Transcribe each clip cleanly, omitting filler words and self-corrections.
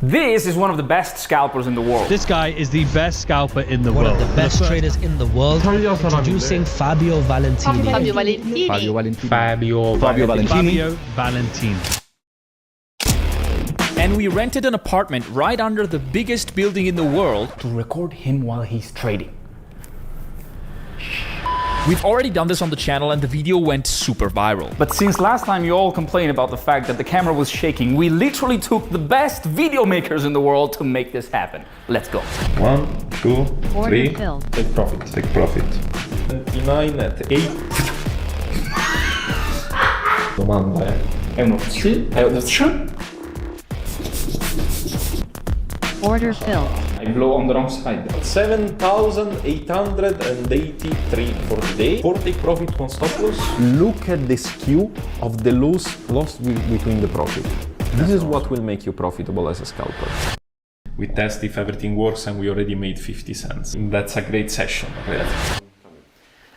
This is one of the best scalpers in the world. This guy is the best scalper in the world. One of the best traders in the world. Introducing Fabio Valentini. Fabio Valentini. Fabio Valentini. And we rented an apartment right under the biggest building in the world to record him while he's trading. We've already done this on the channel and the video went super viral. But since last time you all complained about the fact that the camera was shaking, we literally took the best video makers in the world to make this happen. Let's go. 1, 2, 3. Take profit. Take profit. 29 at 8. Domanda è uno sì, è uno sì. Order filled. I blow on the wrong side. 7,883 for the day. 40 profit on stop loss. Look at the skew of the loss between the profit. This is what will make you profitable as a scalper. We test if everything works and we already made 50 cents. That's a great session.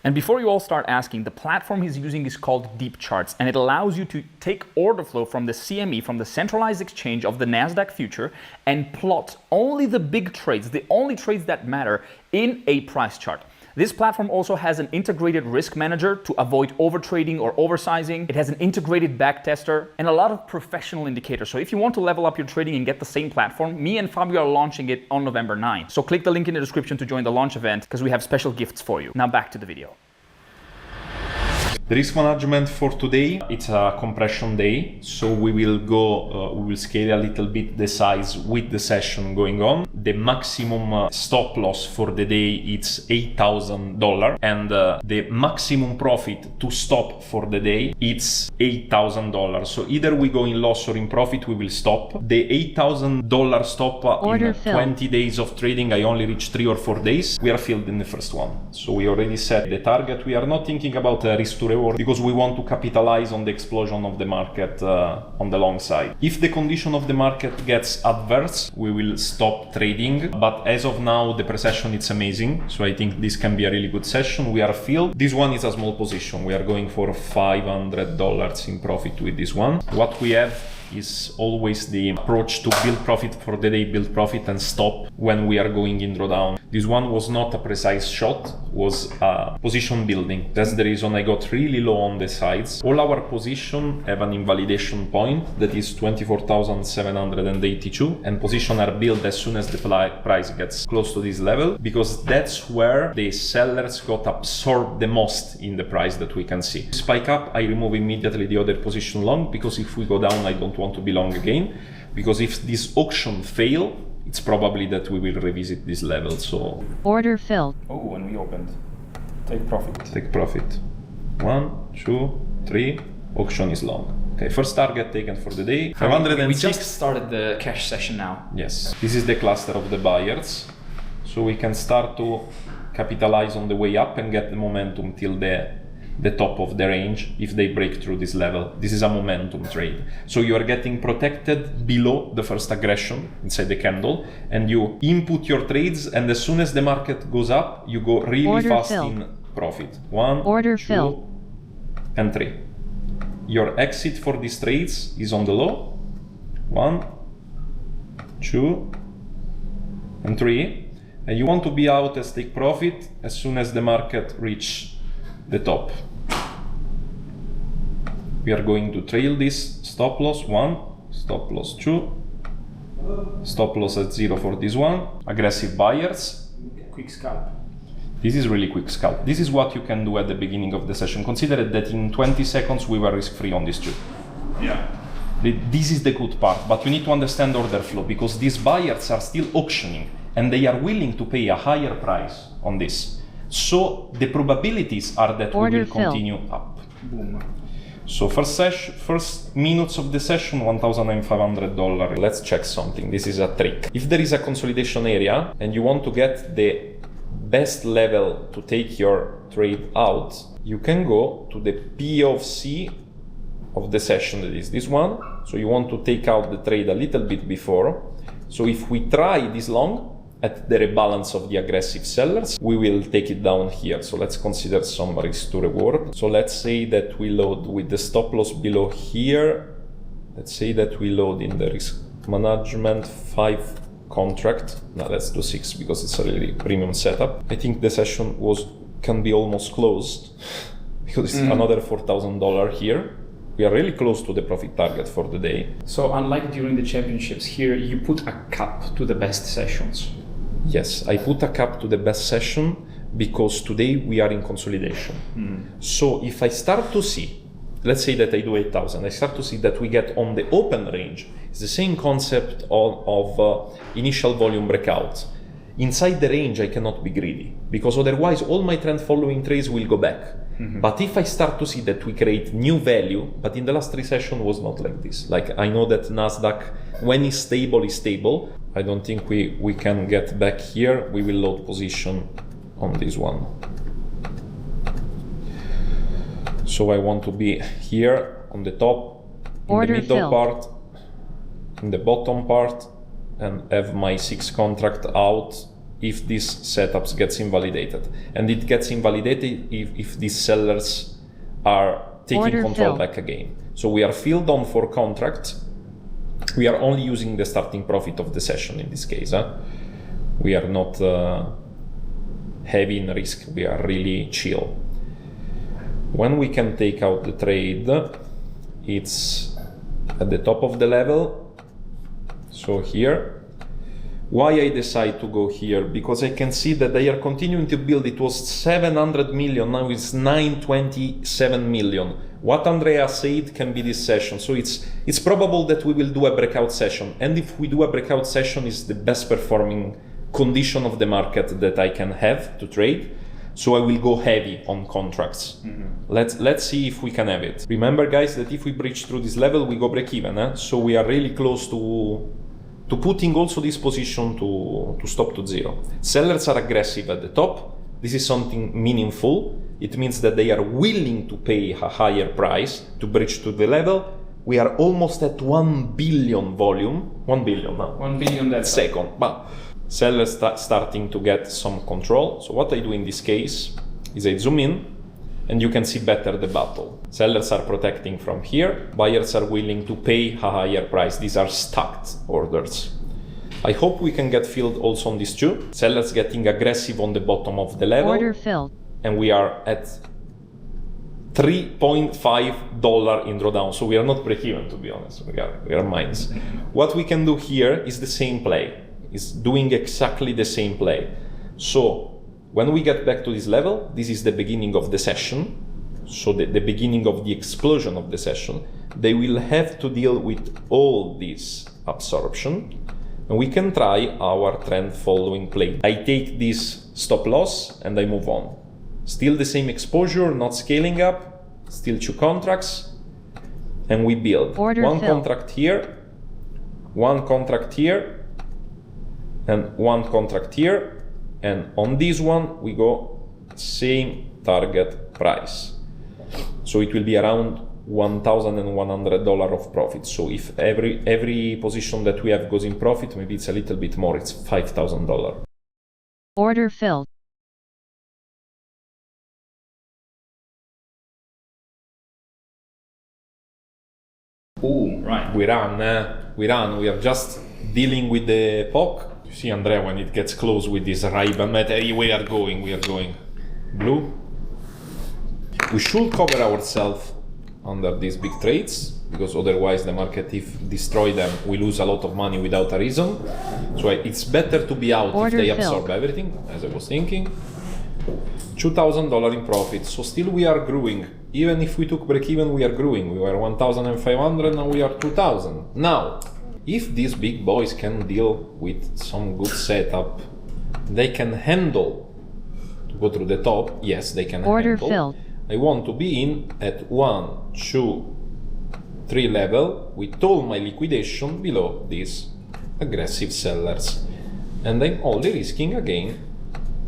And before you all start asking, the platform he's using is called Deep Charts, and it allows you to take order flow from the CME, from the centralized exchange of the NASDAQ future, and plot only the big trades, the only trades that matter, in a price chart. This platform also has an integrated risk manager to avoid overtrading or oversizing. It has an integrated backtester and a lot of professional indicators. So if you want to level up your trading and get the same platform, me and Fabio are launching it on November 9. So click the link in the description to join the launch event because we have special gifts for you. Now back to the video. The risk management for today, it's a compression day, so we will scale a little bit the size with the session going on. The maximum stop loss for the day it's $8,000, and the maximum profit to stop for the day it's $8,000. So either we go in loss or in profit, we will stop. The $8,000 stop in 20 days of trading, I only reached 3 or 4 days. We are filled in the first one. So we already set the target. We are not thinking about risk to reward because we want to capitalize on the explosion of the market on the long side. If the condition of the market gets adverse, we will stop trading. But as of now, the pre-session is amazing. So I think this can be a really good session. We are filled. This one is a small position. We are going for $500 in profit with this one. What we have is always the approach to build profit for the day, build profit and stop when we are going in drawdown. This one was not a precise shot, was a position building. That's the reason I got really low on the sides. All our position have an invalidation point that is 24,782, and position are built as soon as the price gets close to this level, because that's where the sellers got absorbed the most in the price that we can see. Spike up, I remove immediately the other position long, because if we go down, I don't want to be long again, because if this auction fail, it's probably that we will revisit this level. So order filled. Oh, and we opened. Take profit. Take profit. 1, 2, 3. Auction is long. Okay, first target taken for the day. 506. We just started the cash session now. Yes, this is the cluster of the buyers, so we can start to capitalize on the way up and get the momentum till the top of the range if they break through this level. This is a momentum trade. So you are getting protected below the first aggression inside the candle, and you input your trades, and as soon as the market goes up, you go really fast in profit. 1, 2, and 3. Your exit for these trades is on the low. 1, 2, and 3. And you want to be out as take profit as soon as the market reach the top. We are going to trail this stop loss 1, stop loss 2, stop loss at 0 for this one. Aggressive buyers. Quick scalp. This is really quick scalp. This is what you can do at the beginning of the session. Consider that in 20 seconds we were risk-free on this trade. Yeah. This is the good part, but you need to understand order flow, because these buyers are still auctioning and they are willing to pay a higher price on this. So the probabilities are that we will continue up. Boom. So first minutes of the session, $1,500. Let's check something. This is a trick. If there is a consolidation area and you want to get the best level to take your trade out, you can go to the POC of the session, that is this one. So you want to take out the trade a little bit before. So if we try this long, at the rebalance of the aggressive sellers, we will take it down here. So let's consider some risk to reward. So let's say that we load with the stop loss below here. Let's say that we load in the risk management 5 contract. Now let's do 6 because it's a really premium setup. I think the session can be almost closed because it's another $4,000 here. We are really close to the profit target for the day. So unlike during the championships, here you put a cap to the best sessions. Yes, I put a cap to the best session because today we are in consolidation. So if I start to see, let's say that I do 8,000, I start to see that we get on the open range. It's the same concept of initial volume breakout. Inside the range, I cannot be greedy because otherwise all my trend following trades will go back. But if I start to see that we create new value, but in the last 3 sessions was not like this. Like I know that Nasdaq, when it's stable, is stable. I don't think we can get back here. We will load position on this one. So I want to be here on the top, in the middle part, in the bottom part, and have my 6 contract out if this setup gets invalidated. And it gets invalidated if these sellers are taking control back again. So we are filled on 4 contracts. We are only using the starting profit of the session in this case. We are not heavy in risk. We are really chill. When we can take out the trade, it's at the top of the level. So here. Why I decide to go here? Because I can see that they are continuing to build. It was 700 million, now it's 927 million. What Andrea said can be this session. So it's probable that we will do a breakout session. And if we do a breakout session, it's the best performing condition of the market that I can have to trade. So I will go heavy on contracts. Let's see if we can have it. Remember guys that if we breach through this level, we go break even. So we are really close to putting also this position to stop to 0. Sellers are aggressive at the top. This is something meaningful. It means that they are willing to pay a higher price to breach to the level. We are almost at 1 billion volume. 1 billion now. 1 billion that second. But sellers starting to get some control. So what I do in this case is I zoom in and you can see better the battle. Sellers are protecting from here. Buyers are willing to pay a higher price. These are stacked orders. I hope we can get filled also on these 2. Sellers getting aggressive on the bottom of the level. Order filled. And we are at $3.5 in drawdown. So we are not break-even, to be honest. We are minus. What we can do here is the same play. Is doing exactly the same play. So when we get back to this level, this is the beginning of the session. So the beginning of the explosion of the session. They will have to deal with all this absorption. And we can try our trend following play. I take this stop loss and I move on. Still the same exposure, not scaling up. Still 2 contracts. And we build. One contract here. 1 contract here. And 1 contract here. And on this one, we go same target price. So it will be around $1,100 of profit. So if every position that we have goes in profit, maybe it's a little bit more, it's $5,000. Order filled. Oh, right. We run. We are just dealing with the POC. You see, Andrea, when it gets close with this Ray-Ban, we are going. Blue. We should cover ourselves under these big trades, because otherwise the market, if destroy them, we lose a lot of money without a reason. So it's better to be out if they absorb everything, as I was thinking. $2,000 in profit, so still we are growing. Even if we took break even, we are growing. We were 1,500, now we are 2,000. Now, if these big boys can deal with some good setup, they can handle to go through the top. Yes, they can Order handle. filled. I want to be in at 1, 2, 3 level with all my liquidation below these aggressive sellers. And I'm only risking again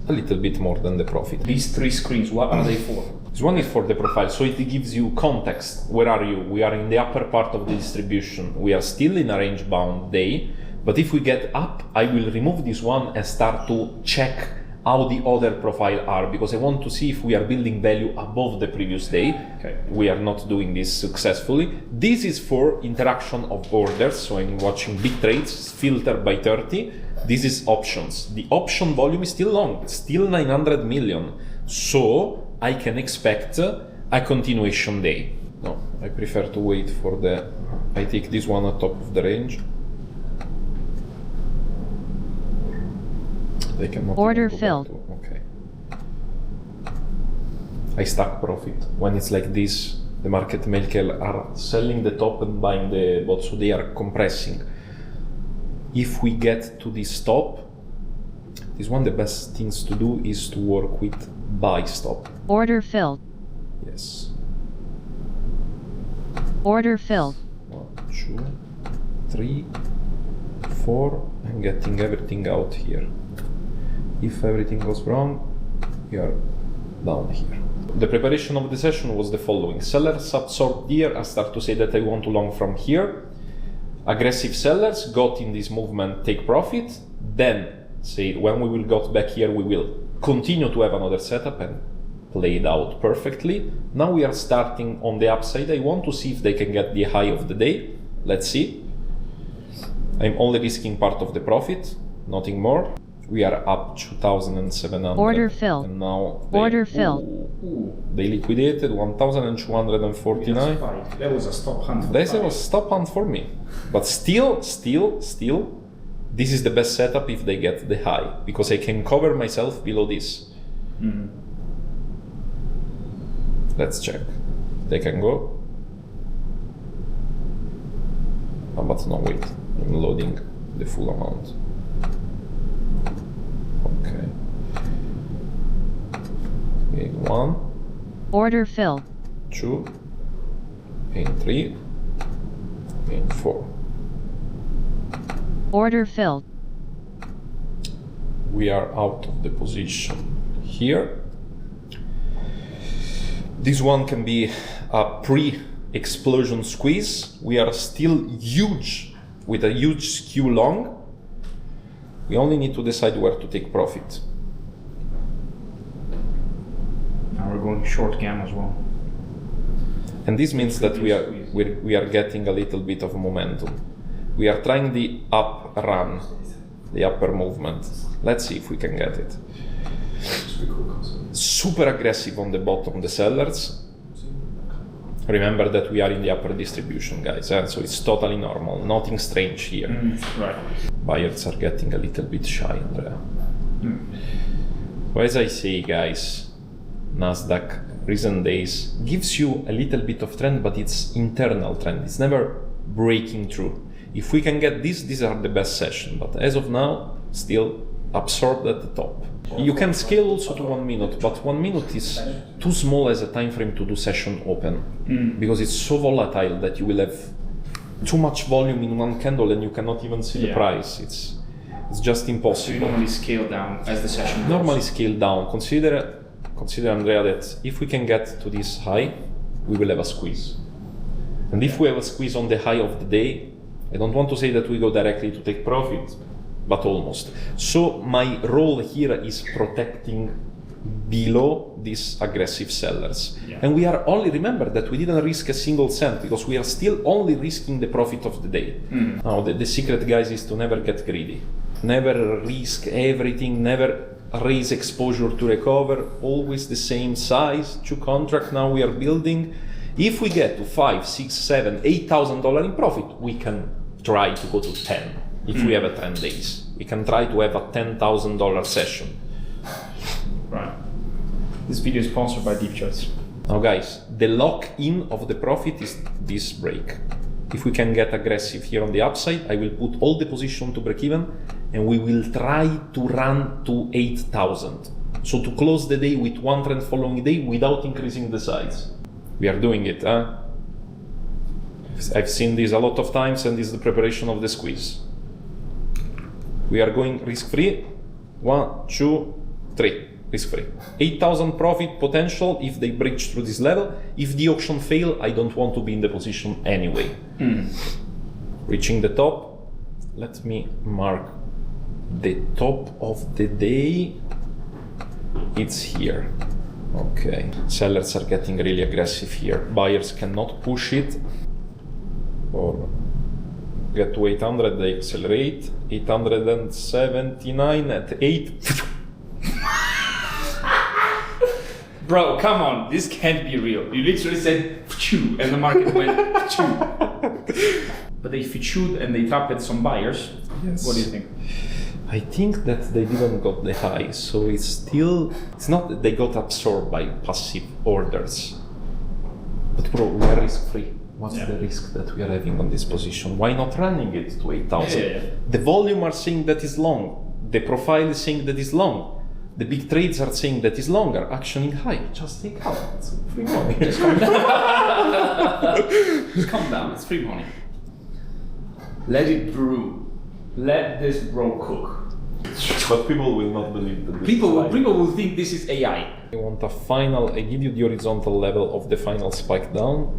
a little bit more than the profit. These 3 screens, what are they for? This one is for the profile, so it gives you context. Where are you? We are in the upper part of the distribution. We are still in a range-bound day, but if we get up, I will remove this one and start to check how the other profile are, because I want to see if we are building value above the previous day. Okay. We are not doing this successfully. This is for interaction of orders, so I'm watching big trades, filter by 30. This is options. The option volume is still long, it's still 900 million. So I can expect a continuation day. No, I prefer to wait for the, I take this one at top of the range. They cannot Order even go filled. back to- okay. I stack profit. When it's like this, the market maker are selling the top and buying the bot, so they are compressing. If we get to this stop, this one, the best things to do is to work with buy stop. Order filled. Yes. Order filled. 1, 2, 3, 4. I'm getting everything out here. If everything goes wrong, we are down here. The preparation of the session was the following. Sellers absorbed here. I start to say that I want to long from here. Aggressive sellers got in this movement, take profit. Then say when we will go back here, we will continue to have another setup and play it out perfectly. Now we are starting on the upside. I want to see if they can get the high of the day. Let's see. I'm only risking part of the profit, nothing more. We are up 2,700. Order filled. And now Order filled. They liquidated 1,249. That was a stop hunt. This was stop hunt for me. But still, this is the best setup if they get the high, because I can cover myself below this. Let's check. They can go. Oh, but no, wait. I'm loading the full amount. Okay. Okay, 1, Order filled. 2, and 3, and 4. Order filled. We are out of the position here. This one can be a pre-explosion squeeze. We are still huge, with a huge skew long. We only need to decide where to take profit. Now we're going short cam as well. And this means that we are getting a little bit of momentum. We are trying the up run, the upper movement. Let's see if we can get it. Super aggressive on the bottom, the sellers. Remember that we are in the upper distribution, guys, so it's totally normal, nothing strange here. Right. Buyers are getting a little bit shy, Andrea. So as I say, guys, Nasdaq recent days gives you a little bit of trend, but it's internal trend. It's never breaking through. If we can get this, these are the best session. But as of now, still absorbed at the top. You can scale also to 1 minute, but 1 minute is too small as a time frame to do session open, because it's so volatile that you will have too much volume in one candle and you cannot even see the price. It's just impossible. So you normally scale down as the session goes. Normally scale down. Consider, Andrea, that if we can get to this high, we will have a squeeze. And if we have a squeeze on the high of the day, I don't want to say that we go directly to take profit, but almost. So my role here is protecting below these aggressive sellers. And we are only, remember that we didn't risk a single cent, because we are still only risking the profit of the day. Now the secret, guys, is to never get greedy. Never risk everything, never raise exposure to recover, always the same size, 2 contracts now we are building. If we get to $5,000, $6,000, $7,000, $8,000 in profit, we can try to go to 10. If we have a 10 days, we can try to have a $10,000 session. Right. This video is sponsored by Deep Charts. Now, guys, the lock-in of the profit is this break. If we can get aggressive here on the upside, I will put all the position to break even, and we will try to run to 8,000. So to close the day with one trend following day without increasing the size. We are doing it, huh? I've seen this a lot of times, and this is the preparation of the squeeze. We are going risk-free. 1, 2, 3. Risk-free. 8,000 profit potential if they breach through this level. If the auction fail, I don't want to be in the position anyway. Reaching the top. Let me mark the top of the day. it's here. Okay, sellers are getting really aggressive here. Buyers cannot push it or get to 800, they accelerate. 879 at 8. Bro, come on, this can't be real. You literally said "phew," and the market went "phew." But they "phew" and they trapped some buyers. Yes. What do you think? I think that they didn't got the high, so it's not that they got absorbed by passive orders. But bro, we are risk free. What's the risk that we are having on this position? Why not running it to 8,000? Yeah. The volume are saying that is long. The profile is saying that is long. The big trades are saying that is longer. Actioning high. Just take out. It's free money. Just calm down. Just calm down. It's free money. Let it brew. Let this bro cook. But people will not believe that. People will think this is AI. I want a final. I give you the horizontal level of the final spike down.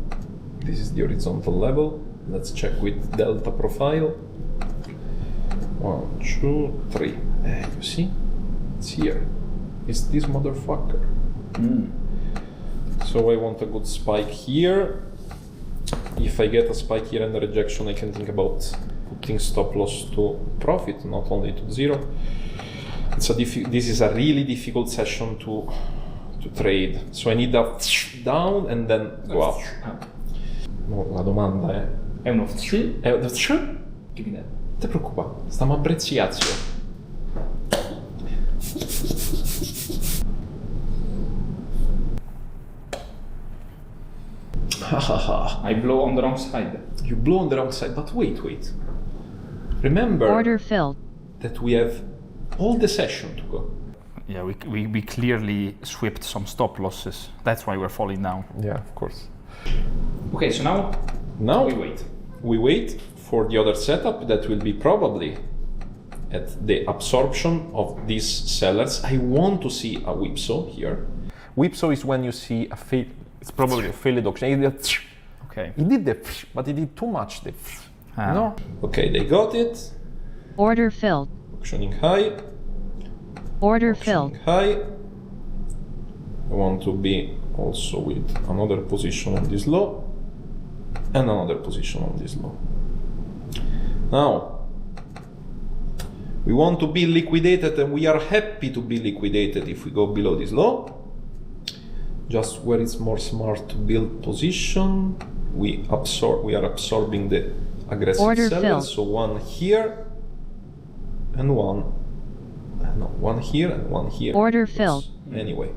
This is the horizontal level. Let's check with delta profile. 1, 2, 3. You see? It's here. It's this motherfucker. So I want a good spike here. If I get a spike here and a rejection, I can think about putting stop loss to profit, not only to zero. This is a really difficult session to trade. So I need a down and then go up. No, la domanda È uno "phew"? è Give me that. non ti preoccupare, stiamo a Breziazio. I blow on the wrong side. You blow on the wrong side, but wait. Remember Order filled. that we have all the session to go. Yeah, we clearly swept some stop losses. That's why we're falling down. Yeah, of course. Okay, so now we wait. We wait for the other setup that will be probably at the absorption of these sellers. I want to see a whipsaw here. Whipsaw is when you see a fail. It's probably a failed auction. Okay. He did the, but he did too much. Ah. No. Okay, they got it. Order filled. Auctioning high. Order filled. High. I want to be also with another position on this low and another position on this low. Now, we want to be liquidated and we are happy to be liquidated if we go below this low. Just where it's more smart to build position, we are absorbing the aggressive Order sellers. filled. So one here and one here and one here. Order filled. Anyway,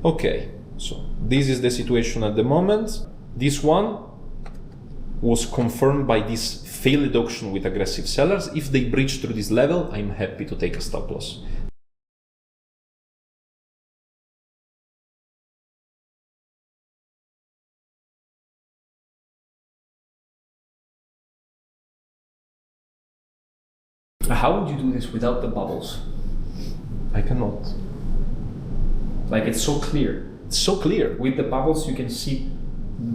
okay, so this is the situation at the moment. This one was confirmed by this failed auction with aggressive sellers. If they breach through this level, I'm happy to take a stop loss. How would you do this without the bubbles? I cannot. Like, it's so clear. It's so clear. With the bubbles, you can see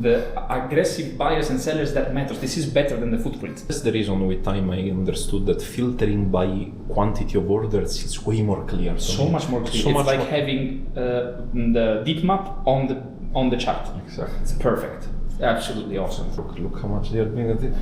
the aggressive buyers and sellers that matters. This is better than the footprint. That's the reason with time I understood that filtering by quantity of orders is way more clear. So much more clear. So it's much like more. having the deep map on the chart. Exactly. It's perfect. It's absolutely awesome. Look how much they are doing at it.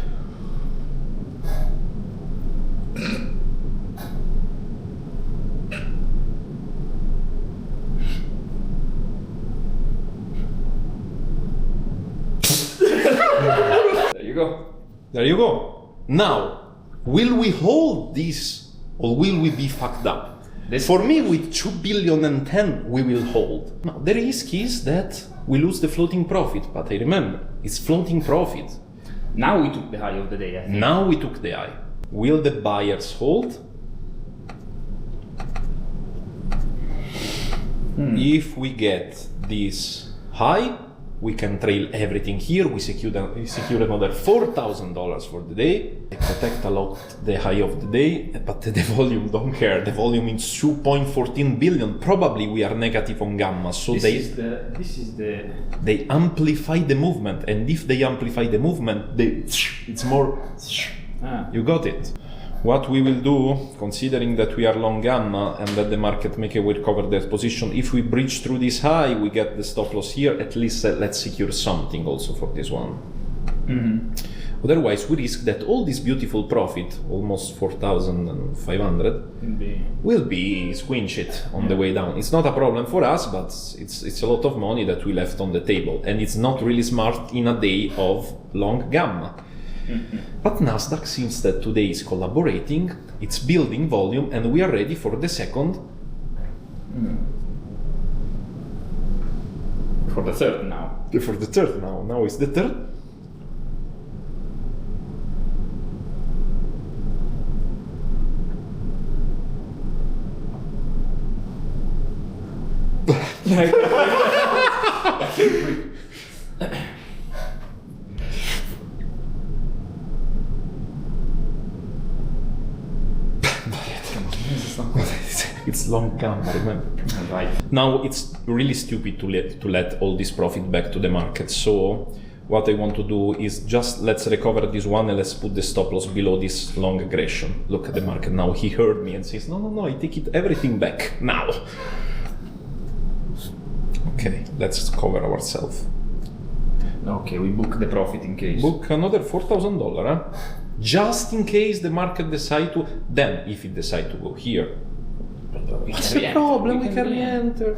There you go. There you go. Now, will we hold this or will we be fucked up? For me, with 2 billion and 10, we will hold. Now, the risk is that we lose the floating profit, but I remember, it's floating profit. Now we took the high of the day, I think. Now we took the high. Will the buyers hold? If we get this high, we can trail everything here. We secure another $4,000 for the day. I protect a lot the high of the day, but the volume don't care. The volume is 2.14 billion. Probably we are negative on gamma, so This is the they amplify the movement, and if they amplify the movement, it's more. You got it. What we will do, considering that we are long gamma and that the market may recover their position, if we breach through this high, we get the stop loss here, at least let's secure something also for this one. Otherwise, we risk that all this beautiful profit, almost 4,500, will be squinched on the way down. It's not a problem for us, but it's a lot of money that we left on the table, and it's not really smart in a day of long gamma. But Nasdaq seems that today is collaborating, it's building volume, and we are ready for the second. For the third now. For the third now. Now is the third. It's long gamma, remember? Right. Now it's really stupid to let all this profit back to the market. So what I want to do is just let's recover this one and let's put the stop loss below this long aggression. Look at the market now. He heard me and says, no, I take it everything back now. Okay, let's cover ourselves. Okay, we book the profit in case. Book another $4,000, huh? Just in case the market decide to. Then, if it decide to go here, what's the problem? We can re-enter.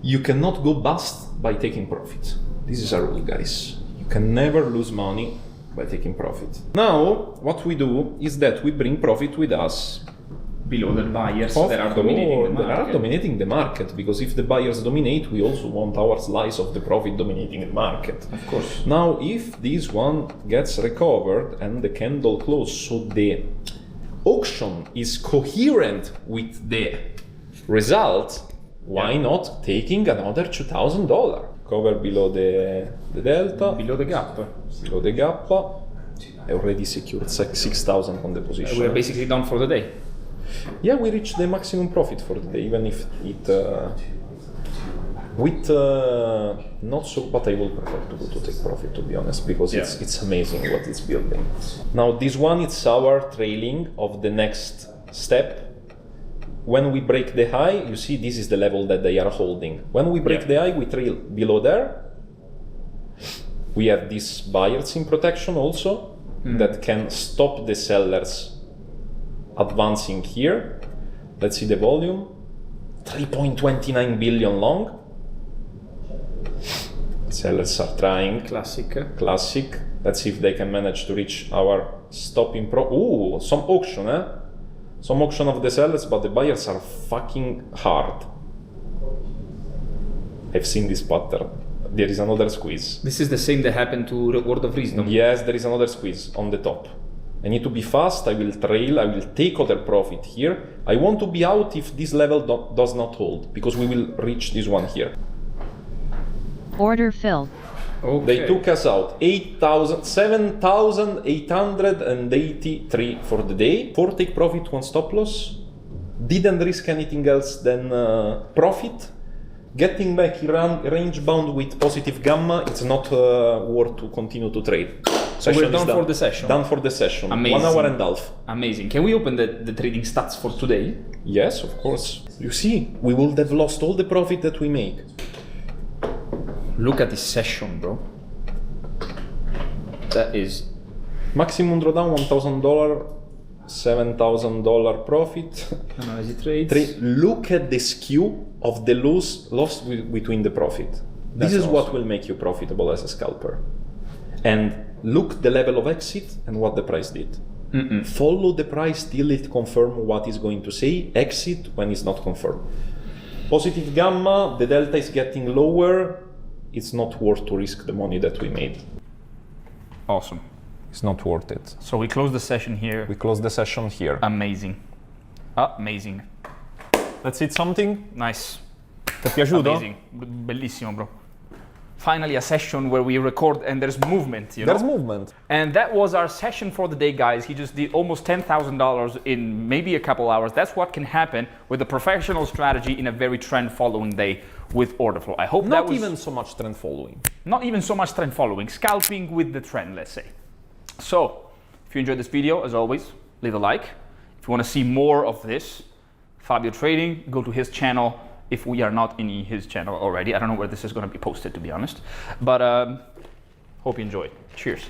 You cannot go bust by taking profit. This is a rule, guys. You can never lose money by taking profit. Now, what we do is that we bring profit with us. Below the buyers that are dominating the market. They are dominating the market, because if the buyers dominate, we also want our slice of the profit dominating the market. Of course. Now, if this one gets recovered and the candle close, so the auction is coherent with the result, why not taking another $2,000? Cover below the delta. Below the gap. Below the gap. I already secured 6,000 on the position. We are basically done for the day. Yeah, we reached the maximum profit for the day, even if it with not so. But I will prefer to go to take profit, to be honest, because it's amazing what it's building. Now this one, it's our trailing of the next step. When we break the high, you see this is the level that they are holding. When we break the high, we trail below there. We have these buyers in protection also that can stop the sellers advancing here. Let's see the volume. 3.29 billion long. Sellers are trying. Classic. Let's see if they can manage to reach our stopping some auction, Some auction of the sellers, but the buyers are fucking hard. I've seen this pattern. There is another squeeze. This is the same that happened to Word of Wisdom. Yes, there is another squeeze on the top. I need to be fast, I will trail, I will take other profit here. I want to be out if this level does not hold, because we will reach this one here. Order filled. Okay. They took us out 7,883 for the day. 4 take profit, 1 stop loss. Didn't risk anything else than profit. Getting back range bound with positive gamma, it's not worth to continue to trade. So we're done for the session. Done for the session. Amazing. 1 hour and a half. Amazing. Can we open the trading stats for today? Yes, of course. You see, we would have lost all the profit that we make. Look at this session, bro. That is maximum drawdown $1,000, $7,000 profit. Analyze trades. Look at the skew of the loss between the profit. This is awesome. What will make you profitable as a scalper. And look the level of exit and what the price did. Follow the price till it confirms what it's going to say. Exit when it's not confirmed. Positive gamma, the delta is getting lower. It's not worth to risk the money that we made. Awesome. It's not worth it. So we close the session here. We close the session here. Amazing. Amazing. Let's eat something. Nice. Ti è piaciuto? Amazing. Bellissimo, bro. Finally a session where we record and there's movement, you know? There's movement. And that was our session for the day, guys. He just did almost $10,000 in maybe a couple hours. That's what can happen with a professional strategy in a very trend-following day with order flow. I hope that was... Not even so much trend following. Not even so much trend following. Scalping with the trend, let's say. So, if you enjoyed this video, as always, leave a like. If you want to see more of this, Fabio Trading, go to his channel if we are not in his channel already. I don't know where this is going to be posted, to be honest. But hope you enjoyed. Cheers.